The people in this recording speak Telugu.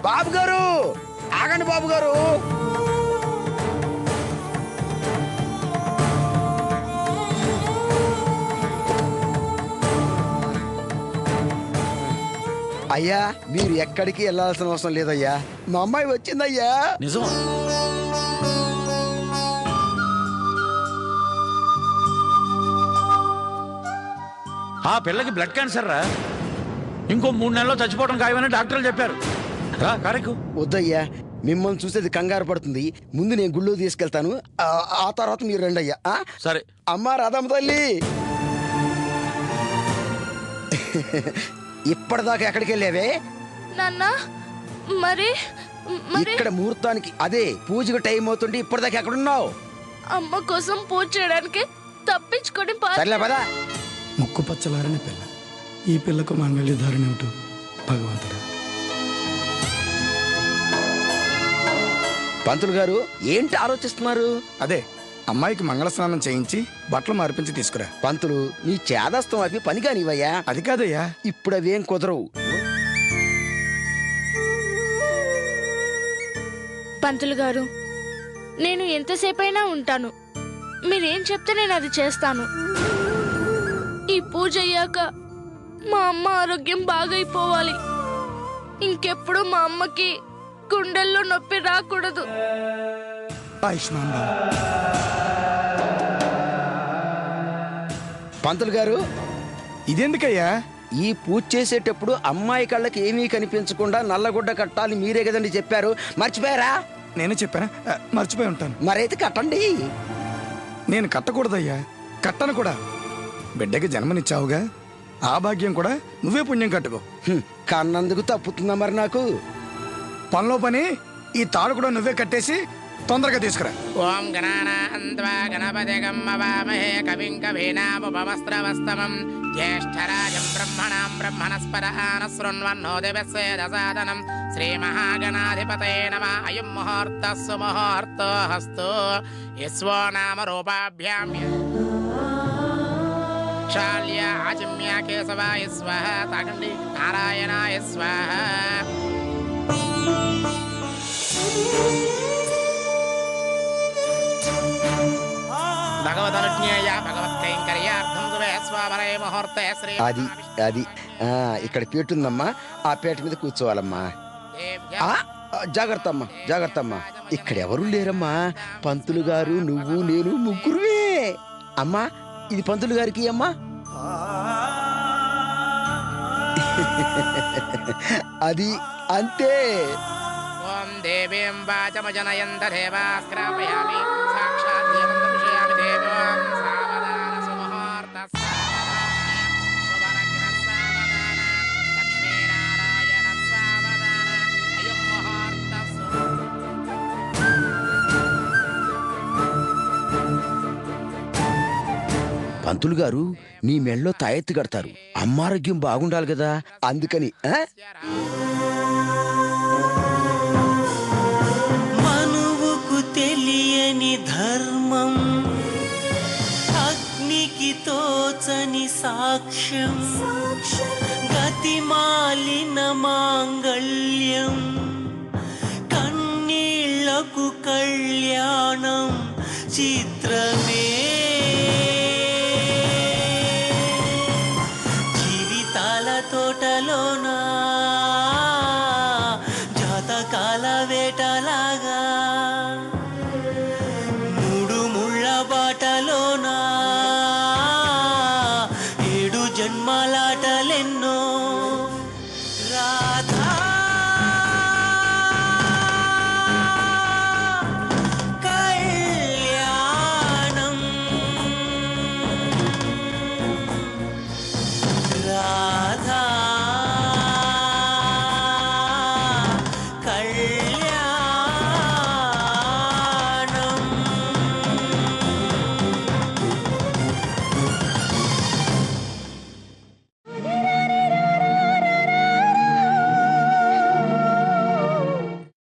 బాబు గారు ఆగండి బాబు గారు. అయ్యా మీరు ఎక్కడికి వెళ్ళాల్సిన అవసరం లేదయ్యా, మా అమ్మాయి వచ్చిందయ్యా. నిజం? ఆ పిల్లకి బ్లడ్ క్యాన్సర్ రా, ఇంకో 3 నెలల్లో చచ్చిపోవడం ఖాయమని డాక్టర్లు చెప్పారు. రా కారెక్కు. వద్దయ్యా, మిమ్మల్ని చూసేది కంగారు పడుతుంది. ముందు నేను గుళ్ళో తీసుకెళ్తాను, ఆ తర్వాత మీరు రండి అయ్యా. సరే. అమ్మా రాధమ్మ తల్లి, ఇప్పటిదాకా ఎక్కడికి వెళ్ళావే? నాన్న మరి ఇక్కడ ముహూర్తానికి అదే పూజకు టైం అవుతుంటే ఇప్పటిదాకా ఎక్కడున్నావు? అమ్మ కోసం పూజ చేయడానికి తప్పించుకొని సర్లే పదా. ముక్కు పచ్చలారని పిల్ల, ఈ పిల్లకు మంగళధారణ ఏమిటో భగవంతుడు. పంతులు గారు ఏంటి ఆలోచిస్తున్నారు? అదే అమ్మాయికి మంగళ స్నానం చేయించి బట్టలు మార్పించి తీసుకురా. పంతులు నీ చేదస్తం అవి పని కానివయ్యా. అది కాదయ్యా, ఇప్పుడు అవేం కుదరవు. పంతులు గారు నేను ఎంతసేపైనా ఉంటాను, మీరేం చెప్తే నేను అది చేస్తాను. ఈ పూజ అయ్యాక మా అమ్మ ఆరోగ్యం బాగైపోవాలి. ఇంకెప్పుడు మా అమ్మకి గుండెల్లో నొప్పి రాకూడదు. ఆయుష్మాన్ బాబు. పంతులు గారు ఇదెందుకయ్యా? ఈ పూజ చేసేటప్పుడు అమ్మాయి కళ్ళకి ఏమీ కనిపించకుండా నల్లగుడ్డ కట్టాలి మీరే కదండి చెప్పారు, మర్చిపోయారా? నేనే చెప్పానా? మర్చిపోయి ఉంటాను. మరైతే కట్టండి. నేను కట్టకూడదయ్యా, కట్టను కూడా. బిడ్డకి జన్మనిచ్చావుగా, ఆ భాగ్యం కూడా నువ్వే పుణ్యం కట్టుకో. కన్నందుకు తప్పుతుందా మరి నాకు? పనిలో పని ఈ తాడు కూడా నువ్వే కట్టేసి తొందరగా తీసుకురా. ఓం గణానాన్వా గణపతిగం అవామహే కవిం కవీనాముపమస్త్రవస్తమం జ్యేష్ఠరాజం బ్రహ్మణాం బ్రహ్మణస్పదాన శృణ్వన్నోదివస్సేదసాదనం శ్రీమహాగణాధిపతయే నమః. అయం ముహూర్తః సుముహూర్తోऽస్తు. యస్వో నామ రూపాభ్యాం శాల్య ఆచమ్య కేశవాయ స్వాహ. తాగండి. నారాయణాయ స్వాహ. భగవదనుజ్ఞేయ భగవత్కైంకర్యార్థం శుభే స్వావరే ముహూర్తే శ్రీ. అది అది ఇక్కడ పీట ఉందమ్మా, ఆ పీట మీద కూర్చోవాలమ్మా. జాగ్రత్త అమ్మా, జాగ్రత్త అమ్మా. ఇక్కడ ఎవరు లేరమ్మా, పంతులు గారు నువ్వు నేను ముగ్గురువే. అమ్మా ఇది పంతులు గారికి అమ్మా. అది అంతే. ఓం దేవీం వాచమజనయంత దేవాస్క్రాపయామి సాక్షాత్ దేవం దర్శయామి దేవం. సావధాన సుముహూర్త సుభరగ్న సావధాన లక్ష్మీనారాయణ సావధాన. అయం ముహూర్త పంతులు గారు నీ మెళ్ళలో తాయెత్తు కడతారు, అమ్మారోగ్యం బాగుండాలి కదా, అందుకని. మనువుకు తెలియని ధర్మం, అగ్నికి తోచని సాక్ష్యం, గతిమాలిన మాంగళ్యం, కన్నీళ్లకు కళ్యాణం, చిత్రమే